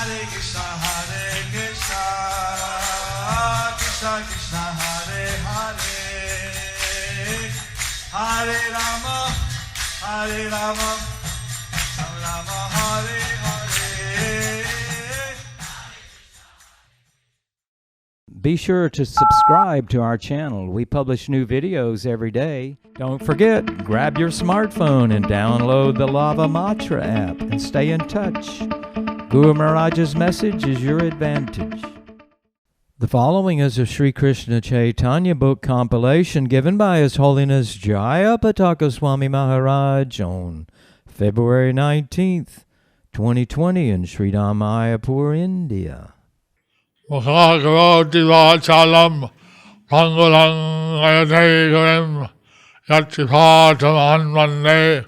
Krishna Krishna Hare Hare Hare Rama Rama Hare Hare. Be sure to subscribe to our channel. We publish new videos every day. Don't forget, grab your smartphone and download the Lava Matra app and stay in touch. Guru Maharaj's message is your advantage. The following is a Sri Krishna Caitanya Book compilation given by His Holiness Jayapataka Swami Maharaj on February 19th, 2020 in Sri Mayapur, India. Mukhakaroti vachalam pangulang ayategaram yatchipatam anvande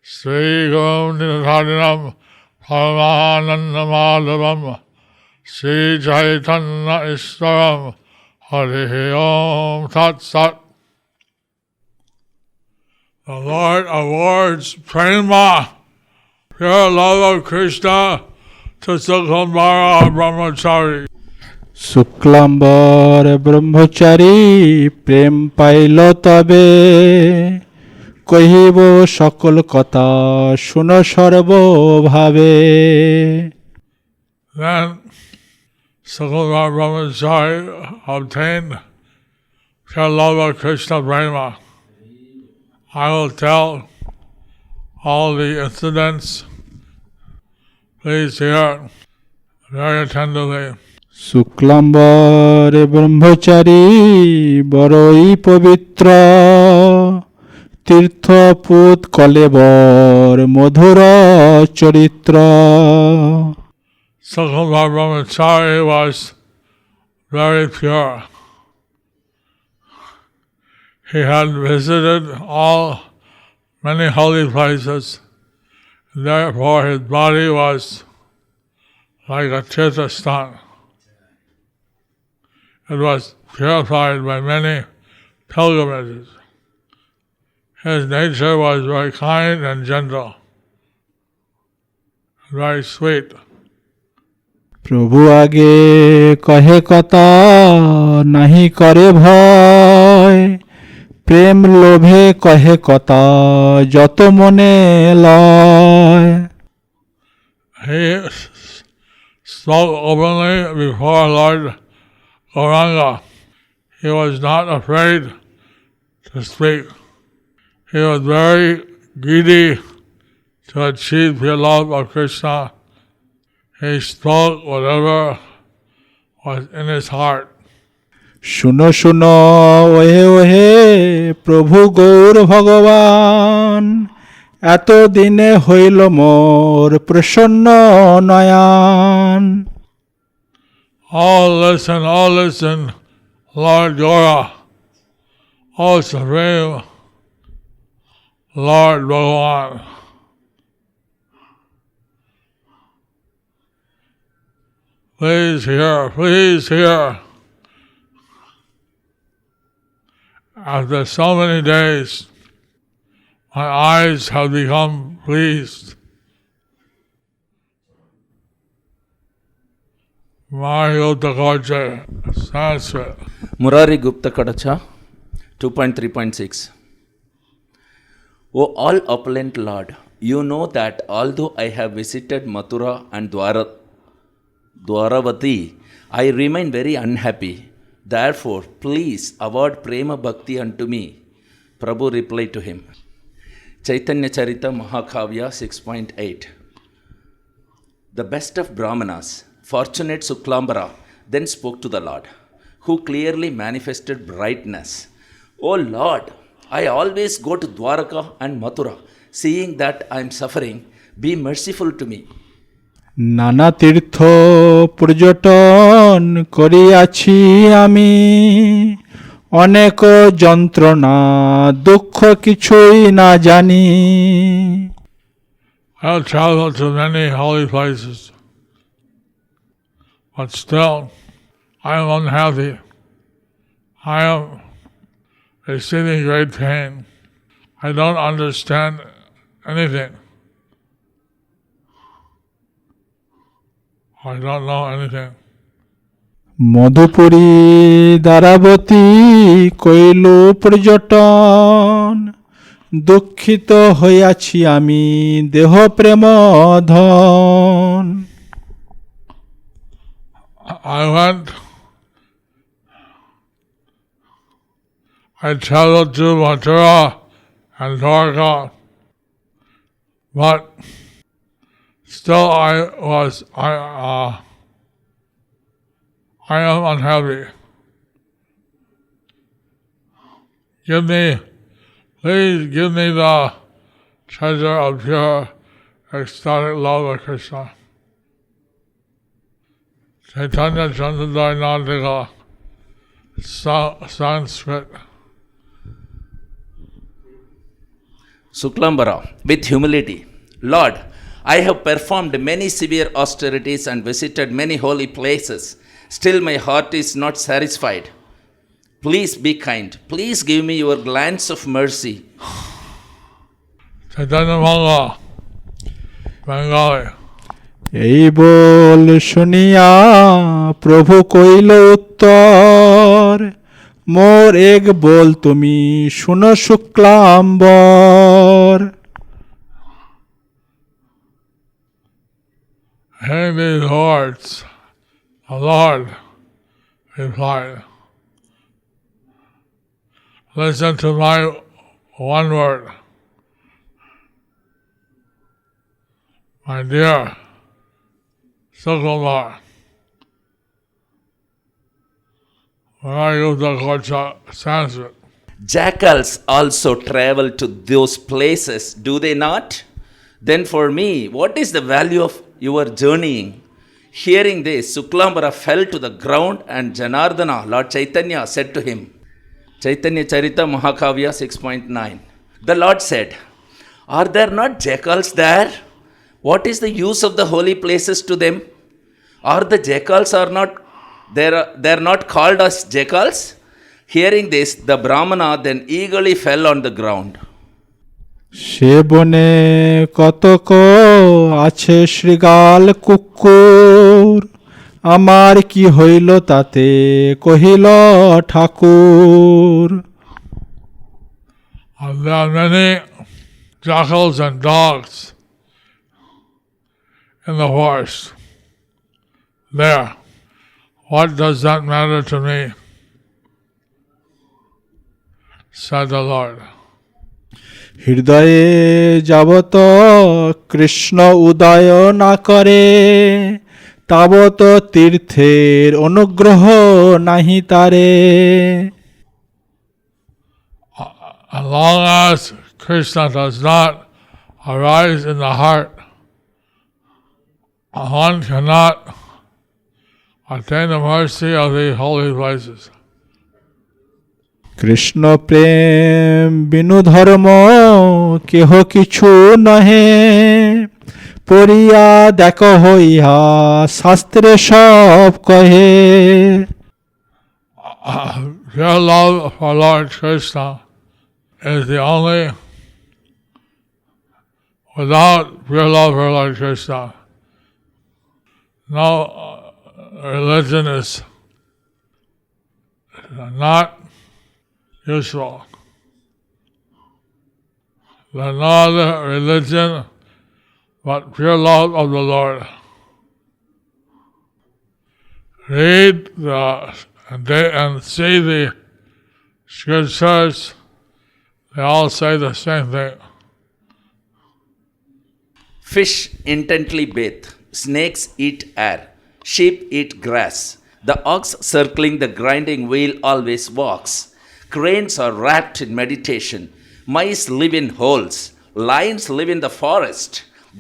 Sri Guru Nidharinam Paramanandamadavam Sri Chaitanya Ishwaram Hare Om Tat Sat. The Lord awards prema, pure love of Krishna, to Sukhambara Brahmachari. Shuklambar Brahmachari প্রেম পাইল তবে কহিব সকল কথা শুনো সর্বভাবে। Then Sukhambara Brahmachari obtained pure love of Krishna prema. I will tell all the incidents. Please hear very attentively. Shuklambar ব্রহ্মচারী বড়ই পবিত্র তীর্থপুত কলেবর মধুর চরিত্র। Sukhambara Brahmachari was very pure. He had visited many holy places. Therefore, his body was like a tirthasthan. It was purified by many pilgrimages. His nature was very kind and gentle, very sweet. প্রভু আগে কহে কথা নাহি করে ভয় প্রেম লোভে কহে কথা যত মনে লয়। He spoke openly before Lord Gauranga. He was not afraid to speak. He was very greedy to achieve the love of Krishna. He spoke whatever was in his heart. শুনো শুনো ওহে ওহে প্রভু গৌর ভগবান এত দিনে হইল মোর প্রসন্ন নয়ন। All listen, Lord Gaura, all Supreme Lord Bhagavan. Please hear. After so many days, my eyes have become pleased. Sanskrit. Murari Gupta Kadacha 2.3.6. O all opulent Lord, you know that although I have visited Mathura and Dwaravati, I remain very unhappy. Therefore, please award Prema Bhakti unto me. Prabhu replied to him. Chaitanya Charita Mahakavya 6.8. The best of Brahmanas, fortunate Suklambara, then spoke to the Lord, who clearly manifested brightness. O Lord, I always go to Dwaraka and Mathura, seeing that I am suffering, be merciful to me. নানা তীর্থ পর্যটন করিয়াছি আমি অনেক যন্ত্রণা দুঃখ কিছুই না জানি। I have traveled to many holy places, but still I am unhappy. I am receiving great pain. I don't understand anything. I don't know anything. Madhupuri Dwaravati কইল পর্যটন, দুঃখিত হইয়াছি আমি দেহ প্রেম ধন। I traveled to Mathura and Dwarka, but still I am unhappy. Please give me the treasure of pure ecstatic love of Krishna. Chaitanya Chandradharnadika, Sanskrit. Suklambara, with humility, Lord, I have performed many severe austerities and visited many holy places. Still my heart is not satisfied. Please be kind. Please give me your glance of mercy. Chaitanya Manga, Bengali. এই বল শুনিয়া প্রভু কইল উত্তর, মোর এক বল তুমি শুনো Shuklambar. Hearing these words, the Lord replied, listen to my one word. My dear Sukumar, when I use the Kocha Sanskrit, Jackals also travel to those places, do they not? Then for me, what is the value of your journeying? Hearing this, Suklambara fell to the ground and Janardana, Lord Chaitanya, said to him, Chaitanya Charita Mahakavya 6.9. The Lord said, are there not jackals there? What is the use of the holy places to them? Are the jackals they're not called as jackals? Hearing this, the Brahmana then eagerly fell on the ground. সে বনে কতক আছে শৃগাল কুকুর, আমার কি হইল তাতে কহিল ঠাকুর। there are many jackals and dogs in the forest. There. What does that matter to me? Said the Lord. হৃদয়ে যাবত কৃষ্ণ উদয় না করে, তাবত তীর্থের অনুগ্রহ নাহি তারে। As long as Krishna does not arise in the heart, one cannot attain the mercy of the holy places. Krishna প্রেম বিনু ধর্ম কেহ কিছু নহে, পড়িয়া দেখ হইয়া শাস্ত্রে সব কহে। Pure love for Lord Krishna is the only, without pure love for Lord Krishna, no religion is not useful. There's no other religion but pure love of the Lord. Read and see the scriptures, they all say the same thing. Fish intently bathe, snakes eat air, sheep eat grass. The ox circling the grinding wheel always walks. Cranes are wrapped in meditation. Mice live in holes. Lions live in the forest.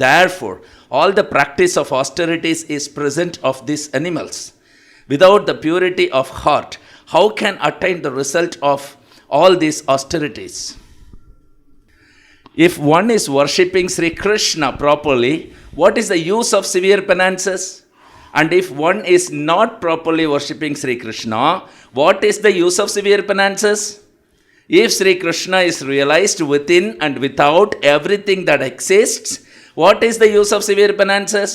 Therefore, all the practice of austerities is present of these animals. Without the purity of heart, how can attain the result of all these austerities? If one is worshipping Sri Krishna properly, what is the use of severe penances? And if one is not properly worshipping Sri Krishna, what is the use of severe penances? If Sri Krishna is realized within and without everything that exists, what is the use of severe penances?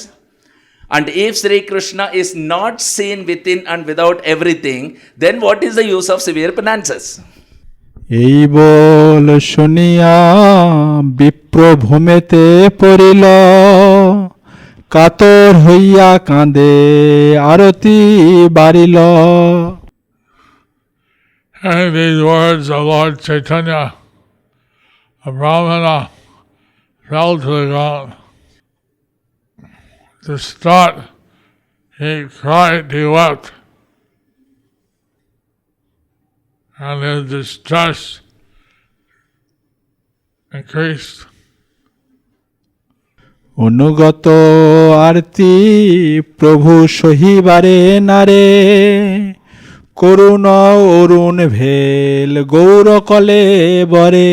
And if Sri Krishna is not seen within and without everything, then what is the use of severe penances? এই বল শুনিয়া বিপ্র ভূমেতে পড়িল, কাতর হইয়া কাঁদে আরতি বাড়িল। And these words of Lord Chaitanya, a Brahmana, fell to the ground. Distraught, he cried, he wept, and his distress increased. অনুগত আরতি প্রভু সহিবারে নারে, করুণ অরুণ ভেল গৌর কলে বরে।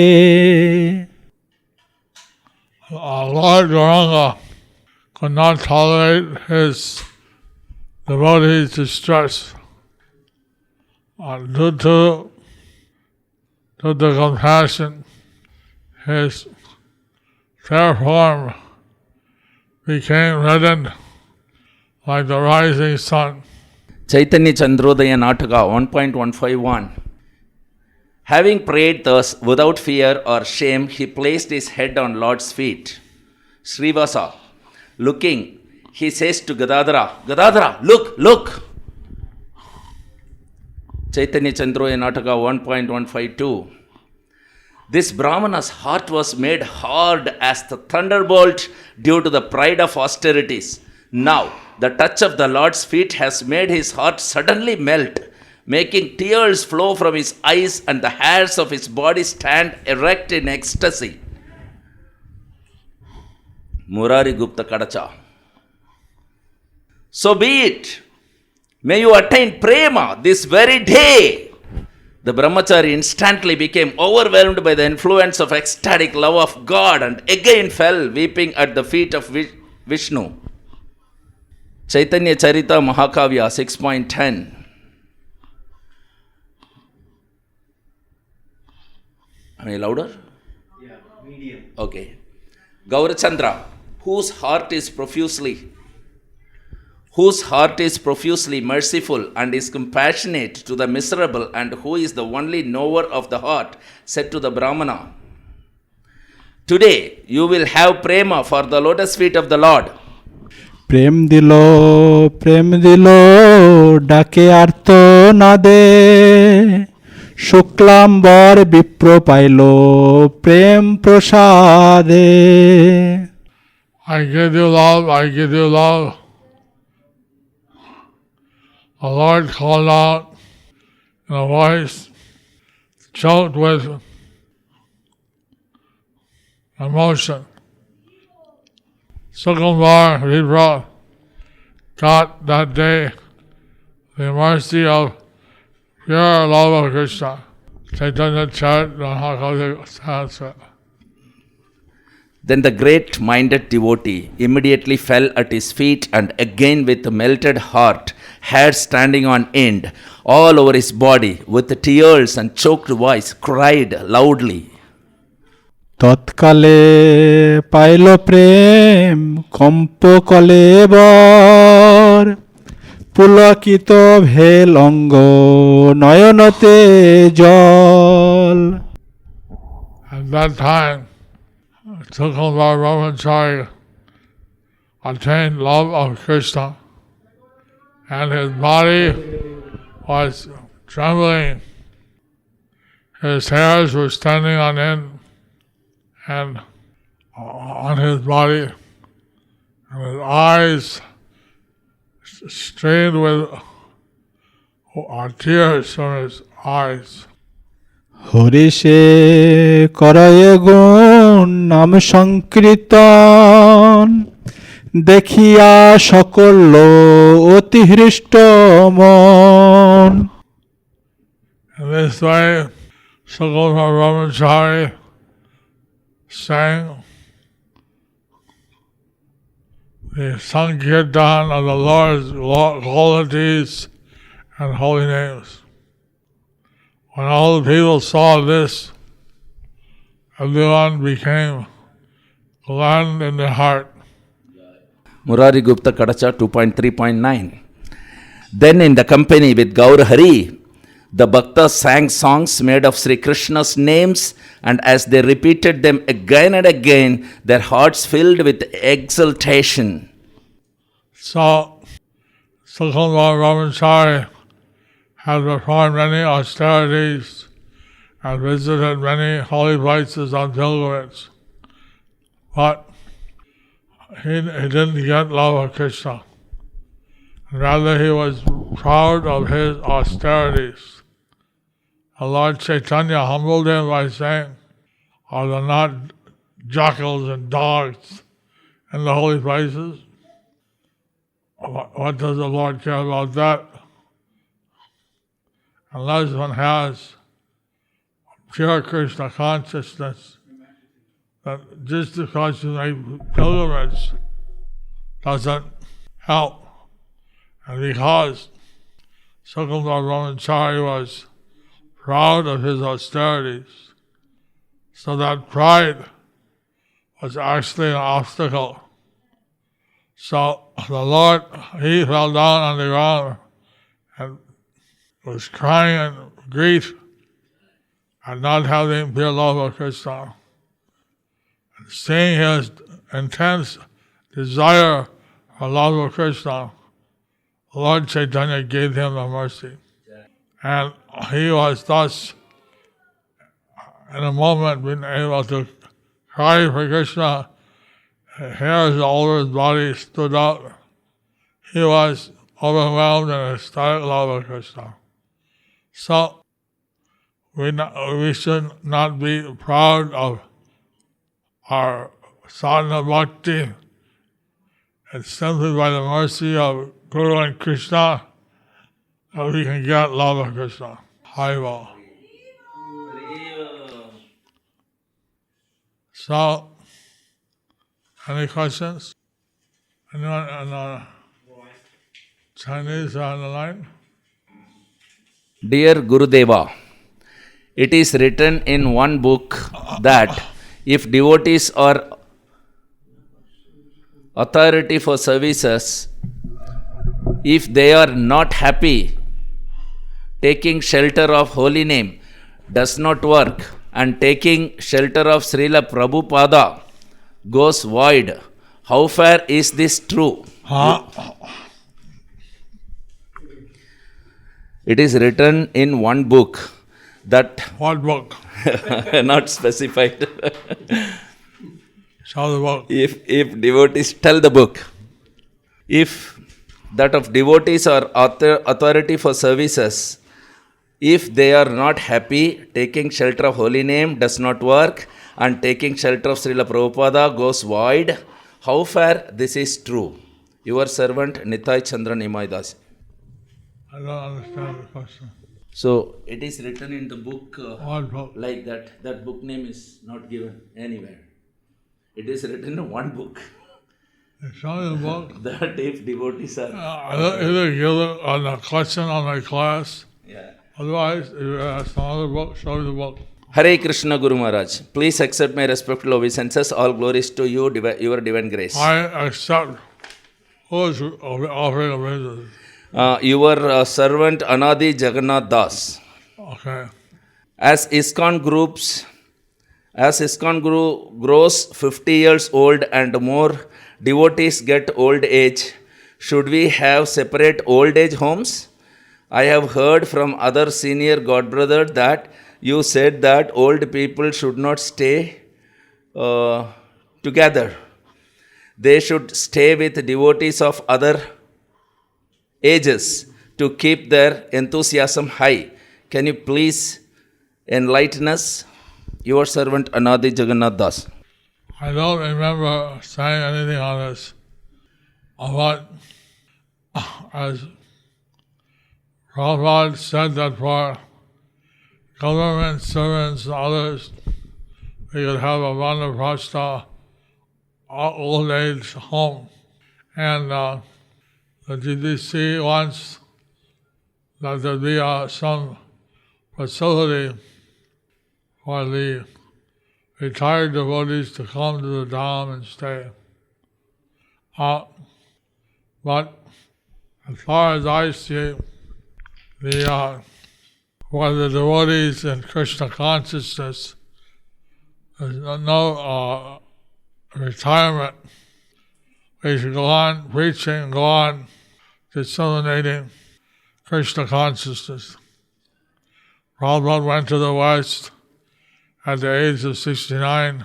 Lord Gauranga could not tolerate his devotees' distress. Due to the compassion, his fair form became reddened like the rising sun. Chaitanya Chandrodaya Nataka 1.151. Having prayed thus without fear or shame, he placed his head on Lord's feet. Srivasa, looking, he says to Gadadhara, Gadadhara, look, look. Chaitanya Chandrodaya Nataka 1.152. This Brahmana's heart was made hard as the thunderbolt due to the pride of austerities. Now, the touch of the Lord's feet has made his heart suddenly melt, making tears flow from his eyes and the hairs of his body stand erect in ecstasy. Murari Gupta Kadacha. So be it. May you attain prema this very day. The brahmachari instantly became overwhelmed by the influence of ecstatic love of God and again fell weeping at the feet of Vishnu. Chaitanya Charita Mahakavya 6.10. Am I louder? Yeah, medium. Okay. Gaurachandra, whose heart is profusely merciful and is compassionate to the miserable, and who is the only knower of the heart, said to the Brahmana, today you will have prema for the lotus feet of the Lord. প্রেম দিল ডাকে আর্ত নাদে, Shuklambar বিপ্র pile প্রেম প্রসাদে। I give you love, I give you love. The Lord called out in a voice choked with emotion. Sukumbar Vibra got that day the mercy of pure love of Krishna. Chaitanya Charitamrita. Then the great-minded devotee immediately fell at his feet and again with melted heart, hair standing on end, all over his body, with tears and choked voice, cried loudly. তৎকালে pile প্রেম comp কলে বর, পুলকিত ভেল অঙ্গ নয়নতে জল। At that time, Sukumbar Brahmachari attained love of Krishna, and his body was trembling. His hairs were standing on end and on his body, and his eyes streamed with tears from his eyes. হরিষে করয়ে গুণ নাম সংকীর্তন, দেখিয়া সকল অতি হৃষ্ট মন। In this way, Sukumbar Brahmachari sang the Sankirtan of the Lord's qualities and holy names. When all the people saw this, everyone became gladdened in their heart. Murari Gupta Kadacha 2.3.9. Then in the company with Gaur Hari, the Bhaktas sang songs made of Sri Krishna's names, and as they repeated them again and again, their hearts filled with exultation. So, Sukhumbar Brahmachari has performed many austerities and visited many holy places on pilgrimage, but he didn't get love of Krishna. Rather, he was proud of his austerities. The Lord Chaitanya humbled him by saying, "Are there not jackals and dogs in the holy places?" What does the Lord care about that? Unless one has pure Krishna consciousness, that just because you make pilgrimage doesn't help. And because Sukhumbar Brahmachari was proud of his austerities, so that pride was actually an obstacle. So the Lord, he fell down on the ground and was crying in grief at not having pure love of Krishna. And seeing his intense desire for love of Krishna, Lord Chaitanya gave him the mercy. And he was thus, in a moment, being able to cry for Krishna. Hairs all over his body stood out. He was overwhelmed in ecstatic love of Krishna. So, we should not be proud of our sadhana bhakti. It's simply by the mercy of Guru and Krishna that we can get love of Krishna. Haribo. So, any questions? Anyone on Chinese on the line? Dear Gurudeva, it is written in one book that if devotees are authority for services, if they are not happy, taking shelter of holy name does not work, and taking shelter of Srila Prabhupada goes void. How far is this true? It is written in one book that... What book? not specified. Show the book. If devotees, tell the book. If that of devotees are authority for services, if they are not happy, taking shelter of holy name does not work, and taking shelter of Srila Prabhupada goes void. How far this is true? Your servant Nitai Chandran Imaidas. I don't understand the question. So it is written in the book What book? like that. That book name is not given anywhere. It is written in one book. Show me the book. That if devotees are... I don't either give it on a question on my class. Yeah. Otherwise, if you ask some other book, show me the book. Hare Krishna Guru Maharaj, please accept my respectful obeisances. All glories to you, your divine grace. I accept. Who is offering obeisances? Your servant Anadi Jagannath Das. Okay. As ISKCON Guru grows 50 years old and more devotees get old age, should we have separate old age homes? I have heard from other senior godbrother that you said that old people should not stay together. They should stay with devotees of other ages to keep their enthusiasm high. Can you please enlighten us? Your servant Anadi Jagannath Das. I don't remember saying anything on this. But as Prabhupada said that for government servants and others, we could have a Vanaprastha old age home. And the GDC wants that there be some facility for the retired devotees to come to the Dham and stay. But as far as I see, for the devotees in Krishna consciousness, there's no retirement. We should go on preaching, go on disseminating Krishna consciousness. Prabhupada went to the West at the age of 69,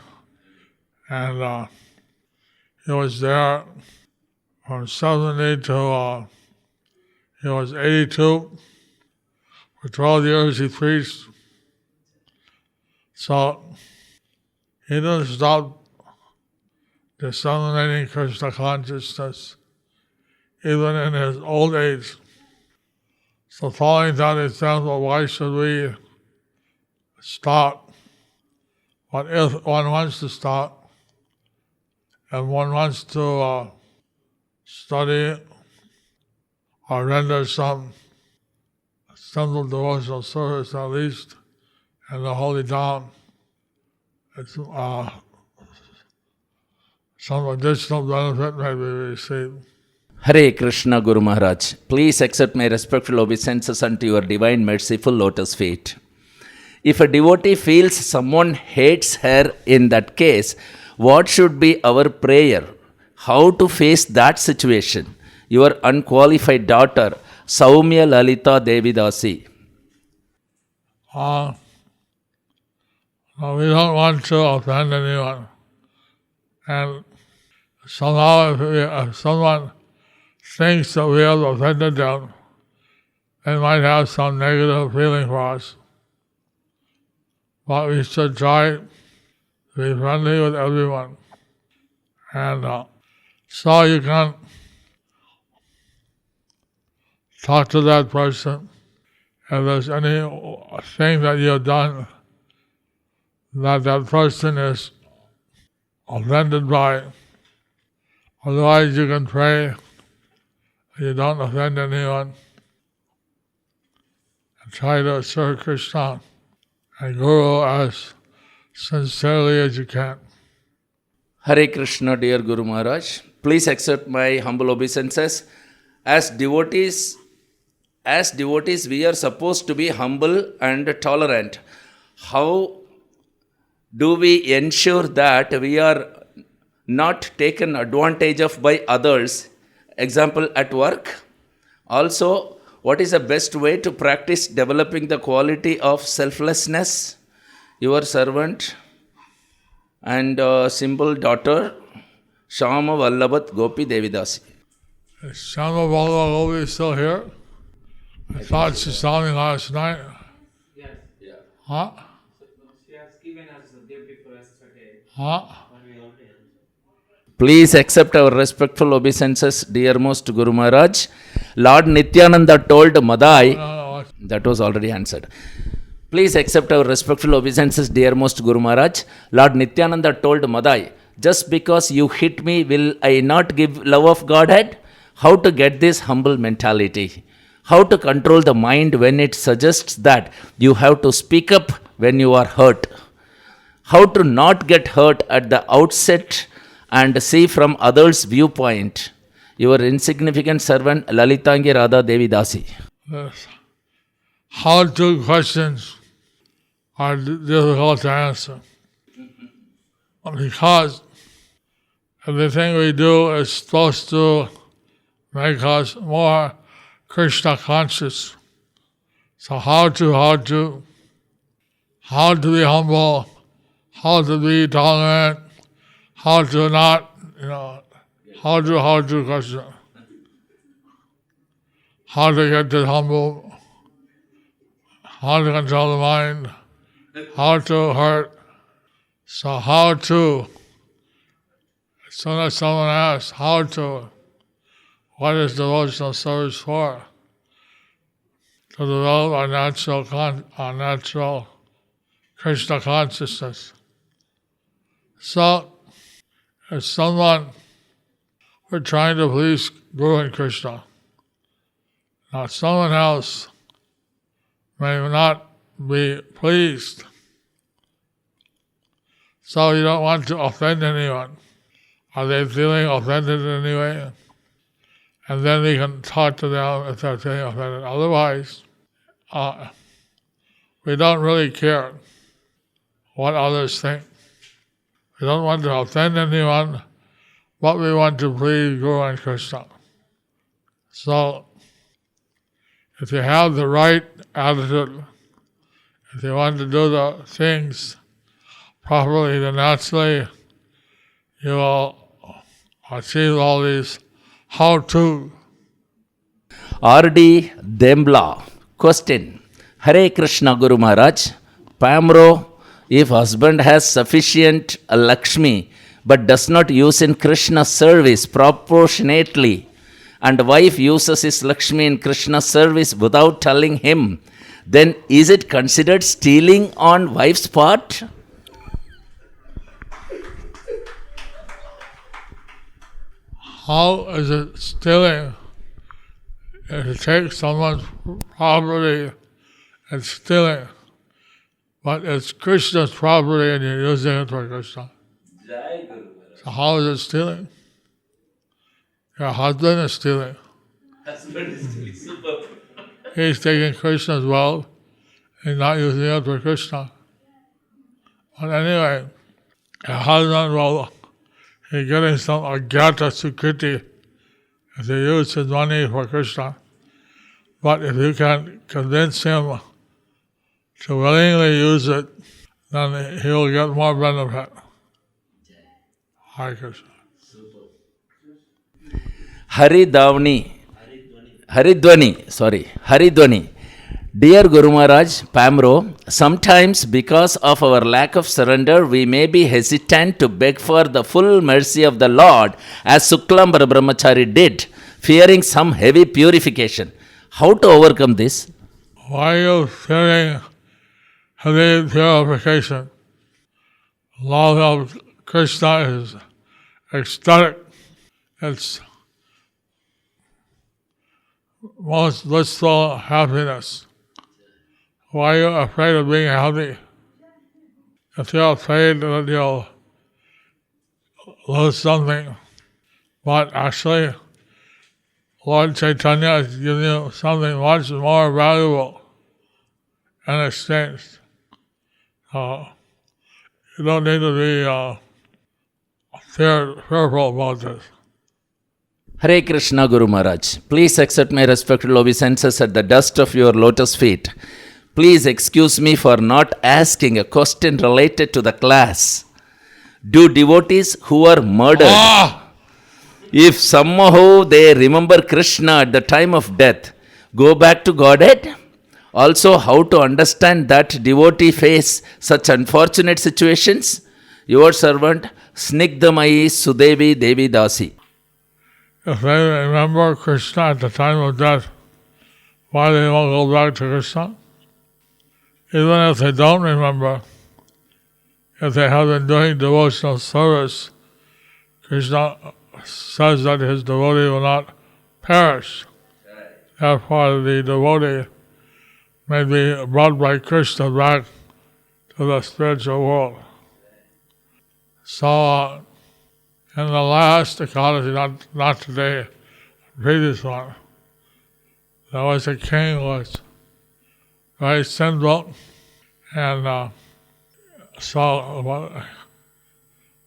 and he was there from 70 to he was 82. For 12 years he preached. So he didn't stop disseminating Krishna consciousness even in his old age. So following that example, why should we stop? But if one wants to stop and one wants to study or render some simple devotional service, at least in the holy town, it's, some additional benefit may be received. Hare Krishna Guru Maharaj, please accept my respectful obeisances unto your divine merciful lotus feet. If a devotee feels someone hates her in that case, what should be our prayer? How to face that situation? Your unqualified daughter, Saumya Lalita Devi Dasi. We don't want to offend anyone. And somehow if someone thinks that we have offended them, they might have some negative feeling for us. But we should try to be friendly with everyone. And so you can talk to that person. If there's anything that you've done that person is offended by, otherwise you can pray you don't offend anyone and try to serve Krishna and Guru as sincerely as you can. Hare Krishna, dear Guru Maharaj, please accept my humble obeisances. As devotees, we are supposed to be humble and tolerant. How do we ensure that we are not taken advantage of by others? Example, at work. Also, what is the best way to practice developing the quality of selflessness? Your servant and simple daughter, Shama Vallabhat Gopi Devidasi. Is Shama Vallabhat Gopi still here? I thought she saw me last night. Yes. Yeah. Huh? She has given us the day before yesterday. Huh? When we already answered. Please accept our respectful obeisances, dearmost Guru Maharaj. Lord Nityananda told Madai, that was already answered. Please accept our respectful obeisances, dearmost Guru Maharaj. Lord Nityananda told Madai, just because you hit me, will I not give love of Godhead? How to get this humble mentality? How to control the mind when it suggests that you have to speak up when you are hurt? How to not get hurt at the outset and see from others' viewpoint? Your insignificant servant Lalitangi Radha Devi Dasi. Yes. How-to questions are difficult to answer because everything we do is supposed to make us more Krishna conscious. So how to be humble, how to be tolerant, how to not, how to question, how to get this humble, how to control the mind, how to hurt. So how to, as soon as someone asks how to, what is devotional service for? To develop our natural Krishna consciousness. So, if someone we're trying to please Guru and Krishna, now someone else may not be pleased. So you don't want to offend anyone. Are they feeling offended in any way? and then we can talk to them if they're getting offended. Otherwise, we don't really care what others think. We don't want to offend anyone, but we want to please Guru and Krishna. So, if you have the right attitude, if you want to do the things properly, then naturally you will achieve all these how-to. R.D. Dembla. Question. Hare Krishna Guru Maharaj. Pamro, if husband has sufficient Lakshmi but does not use in Krishna's service proportionately, and wife uses his Lakshmi in Krishna's service without telling him, then is it considered stealing on wife's part? How is it stealing? If you take someone's property, it's stealing. But it's Krishna's property and you're using it for Krishna. So how is it stealing? Your husband is stealing. He's taking Krishna's wealth and not using it for Krishna. But anyway, your husband will be getting some agata sukriti if he uses his money for Krishna. But if you can convince him to willingly use it, then he will get more benefit. Hare Krishna. Haridwani. Dear Guru Maharaj, Pamro, sometimes because of our lack of surrender, we may be hesitant to beg for the full mercy of the Lord, as Suklambar Brahmachari did, fearing some heavy purification. How to overcome this? Why are you fearing heavy purification? Love of Krishna is ecstatic. It's most blissful happiness. Why are you afraid of being happy? If you're afraid that you'll lose something, but actually Lord Chaitanya is giving you something much more valuable in exchange. You don't need to be fearful about this. Hare Krishna Guru Maharaj, please accept my respectful obeisances at the dust of your lotus feet. Please excuse me for not asking a question related to the class. Do devotees who are murdered, if somehow they remember Krishna at the time of death, go back to Godhead? Also, how to understand that devotee face such unfortunate situations? Your servant, Snigdamayi Sudevi Devi Dasi. If they remember Krishna at the time of death, why they won't go back to Krishna? Even if they don't remember, if they have been doing devotional service, Krishna says that his devotee will not perish. Therefore, the devotee may be brought by Krishna back to the spiritual world. So, in the last Ekadashi, not today, the previous one, there was a king who was very sinful, and so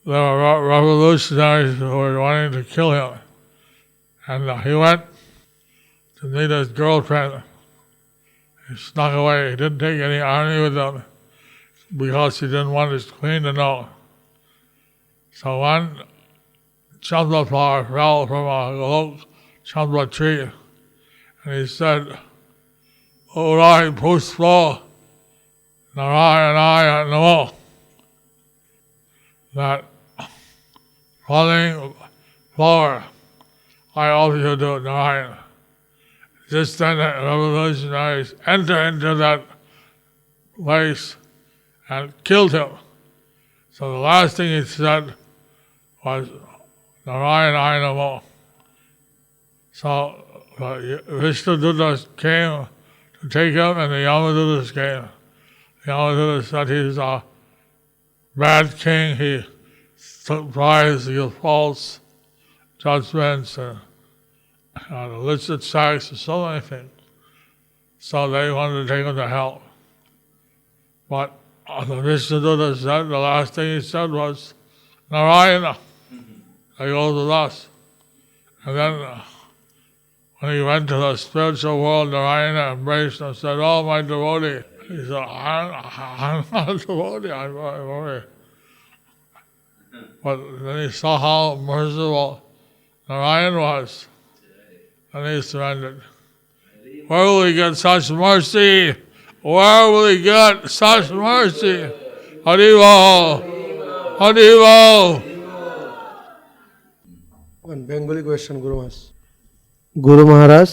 there were revolutionaries who were wanting to kill him. And he went to meet his girlfriend. He snuck away. He didn't take any army with him because he didn't want his queen to know. So one chandra flower fell from a low chandra tree, and he said, Urai Pushpa Narayana Namo. That falling flower, I offer you to Narayana. Just then the revolutionaries entered into that place and killed him. So the last thing he said was Narayana Namo. So Vishnudutas came to take him, and the Yamadutas came. The Yamadutas said he's a bad king, he took bribes, he gives false judgments, and illicit sex, and so many things. So they wanted to take him to hell. But the Vishnuduta said, the last thing he said was, Narayana, they go with us. And then when he went to the spiritual world, Narayana embraced him and said, oh, my devotee. He said, I'm not a devotee, I'm a devotee. But then he saw how merciful Narayan was, and he surrendered. Where will he get such mercy? Where will he get such mercy? Haribo! Haribo! One Bengali question, Guru Maharaj. Guru Maharaj,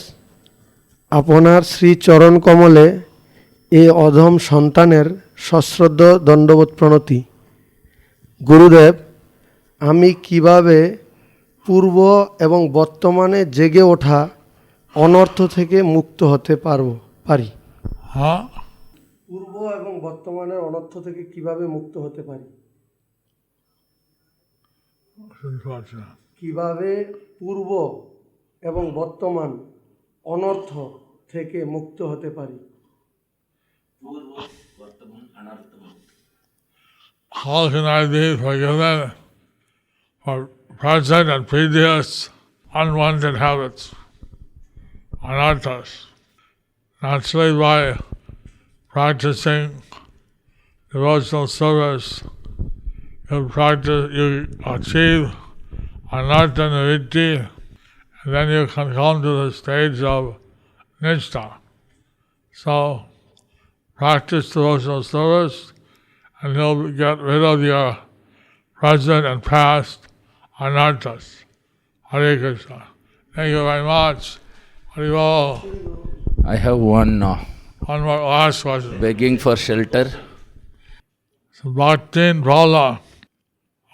আপনার শ্রী চরণ কমলে এ অধম সন্তানের সশ্রদ্ধ দণ্ডবোধ প্রণতি। গুরুদেব, আমি কিভাবে পূর্ব এবং বর্তমানে জেগে ওঠা অনর্থ থেকে মুক্ত হতে পারি? Huh? পূর্ব এবং বর্তমানের অনর্থ থেকে কিভাবে মুক্ত হতে পারি? কিভাবে পূর্ব এবং বর্তমান অনর্থ থেকে মুক্ত হতে পারি? How can I be forgiven for present and previous unwanted habits, anarthas? Naturally, by practicing devotional service, you achieve anartha nivritti, and then you can come to the stage of nishta. So, practice devotional service, and you'll get rid of your present and past anarthas. Hare Krishna. Thank you very much. Haribo. I have one more last question. begging for shelter. So, Bhaktin Prabhupada,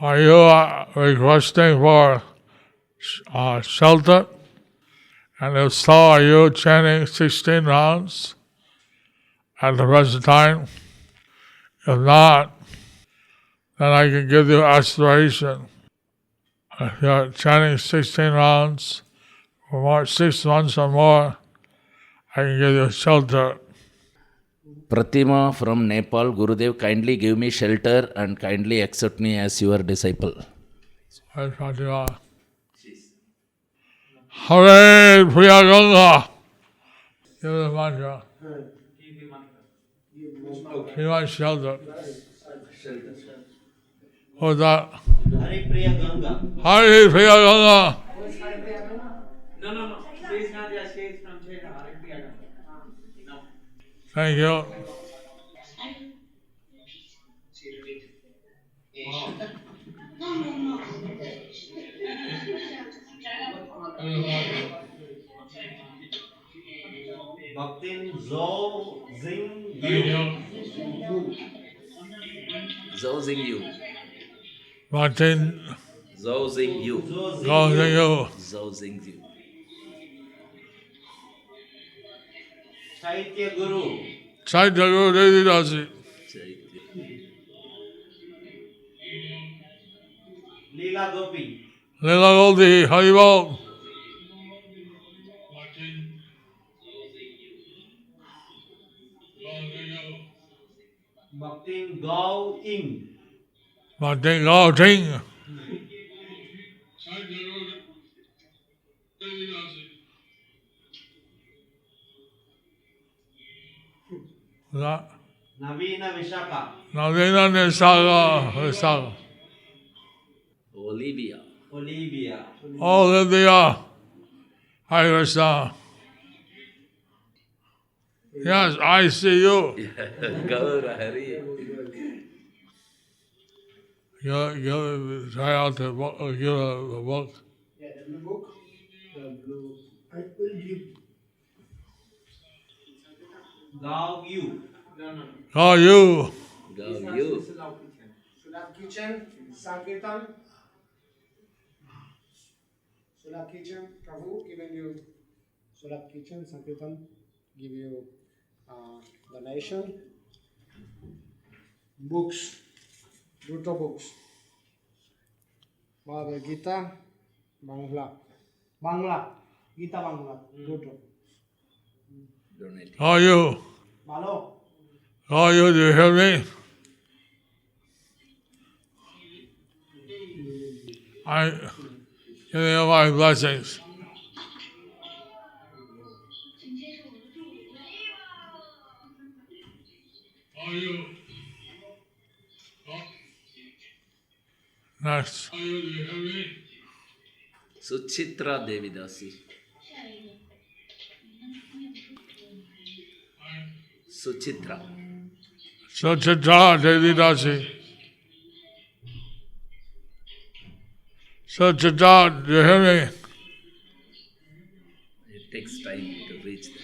are you requesting for shelter? And if so, are you chanting 16 rounds at the present time? If not, then I can give you aspiration. If you're chanting 16 rounds for 6 months or more, I can give you shelter. Pratima from Nepal, Gurudev, kindly give me shelter and kindly accept me as your disciple. Hare Pratima. Hare Priya Ganga. Give the mantra. Give my shelter. Who's that? Hare Priya Ganga. Hare Priya Ganga. No. She is not there. She is from China. Hare Priya Ganga. No. Thank you. Bhaktin Zhou Zing Thank you. Zhou you. Martin, Zhou you. go to you. Zhou you. Chaitya Guru. Chaitanya Guru Devi Dasi. Leela Gopi. Leela Gopi, Haribo. Bhaktin Gao Ing. Martin Gao Ting. Navina Vishaka. Navina Nishaga. Olivia. Olivia. Hare Krishna. Yes, I see you. Gaura Hari. Try out the book. Give the book. Yeah, the book. The blue. I will give. Gao Yu. Oh, you. Go you. Sulab Kitchen, Sankirtan. Sulab Kitchen, Prabhu giving you. Sulab Kitchen, Sankirtan give you donation. Books, দুটো books. Bhagavad Gita, Bangla Gita Bangla দুটো Donate. How are you? ভালো How are you? Do you hear me? I give you my blessings. How are you? Next. How are you? Do you hear me? Suchitra Devidasi. Suchitra. Suchitra Devidasi. Suchitra, do you hear me? It takes time to reach there.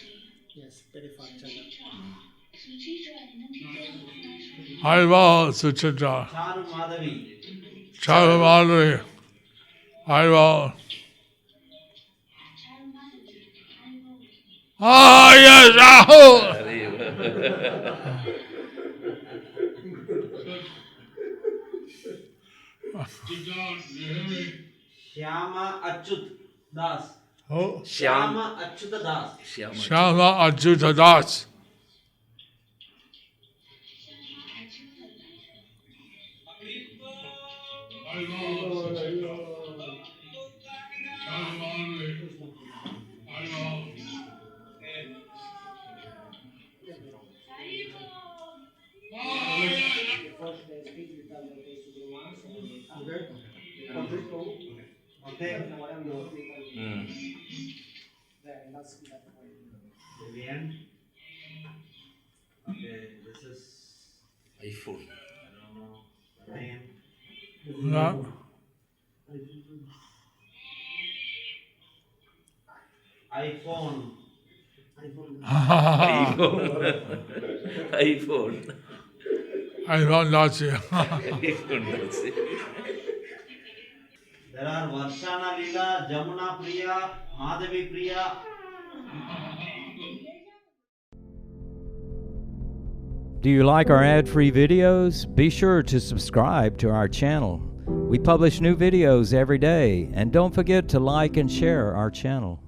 yes very far chalo I will, Suchitra. Charu Madhavi. Charu Madhuri. I will. Ah, yes, Rahul! Shyama Achyut Das. Oh, Shyama Achyut Das. Shyama. Shama Ajuta Das. Okay. Hmm. Vivian. Okay, this is iPhone. name. Yeah. iPhone. iPhone. I don't know you. iPhone. That's it. There are Varshana Lila, Jamuna Priya, Madhavi Priya. Do you like our ad-free videos? Be sure to subscribe to our channel. We publish new videos every day, and don't forget to like and share our channel.